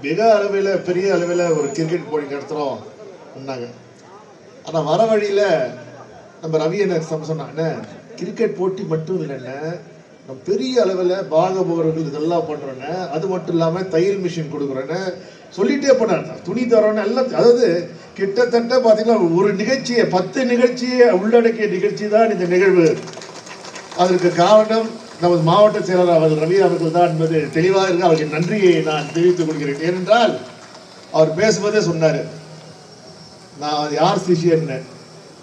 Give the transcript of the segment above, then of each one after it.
மிக அளவில் பெரிய அளவில் ஒரு கிரிக்கெட் போட்டி நடத்துகிறோம் சொன்னாங்க. ஆனால் வர வழியில் நம்ம ரவி என்ன சொன்னாங்க, கிரிக்கெட் போட்டி மட்டும் இல்லைன்னு நம்ம பெரிய அளவில் பாகபோர்கள் இதெல்லாம் பண்ணுறோன்னு, அது மட்டும் இல்லாமல் தையல் மிஷின் கொடுக்குறோன்னு சொல்லிகிட்டே போனாங்க. துணி தரோன்னு எல்லாம், அதாவது கிட்டத்தட்ட பார்த்தீங்கன்னா ஒரு நிகழ்ச்சியை 10 நிகழ்ச்சியை உள்ளடக்கிய நிகழ்ச்சி தான் இந்த நிகழ்வு. அதற்கு காரணம் நமது மாவட்ட செயலர் அவர்கள் ரவி அவர்கள் தான் என்பது தெளிவாக இருக்கு. அவருக்கு நன்றியை நான் தெரிவித்துக் கொள்கிறேன். ஏனென்றால் அவர் பேசும்போதே சொன்னார், நான் யார் சிஷியன்,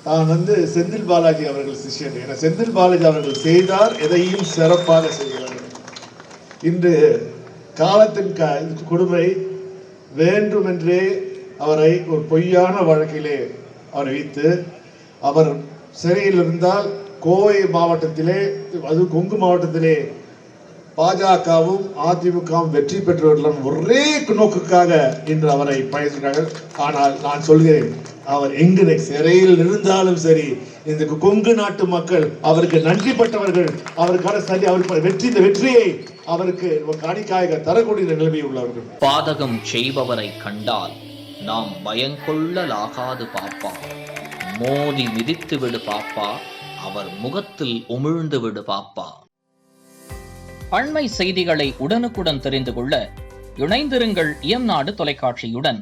நான் செந்தில் பாலாஜி அவர்கள் சிஷியன். என செந்தில் பாலாஜி அவர்கள் செய்தார், எதையும் சிறப்பாக செய்கிறார். இன்று காலத்தின் கொடுமை வேண்டுமென்றே அவரை ஒரு பொய்யான வழக்கிலே அவர் வைத்து, அவர் சிறையில் இருந்தால் கோவை மாவட்டத்திலே, அது கொங்கு மாவட்டத்திலே பாஜகவும் அதிமுகவும் வெற்றி பெற்றவர்களும் ஒரே நோக்குக்காக இன்று அவரை பயணிக்கிறார்கள். ஆனால் நான் சொல்கிறேன், அவர் எங்கு சிறையில் இருந்தாலும் சரி, இந்த கொங்கு நாட்டு மக்கள் அவருக்கு நன்றிப்பட்டவர்கள். அவருக்கான சரி, அவருக்கு இந்த வெற்றியை அவருக்கு காணிக்காக தரக்கூடிய நிலைமை உள்ளவர்கள். பாதகம் செய்பவரை கண்டால் நாம் பயங்கொள்ளலாகாது பாப்பா, மோதி மிதித்து விடு பாப்பா, அவர் முகத்தில் உமிழ்ந்து விடு பாப்பா. அண்மை செய்திகளை உடனுக்குடன் தெரிந்து கொள்ள இணைந்திருங்கள் இயம்நாடு தொலைக்காட்சியுடன்.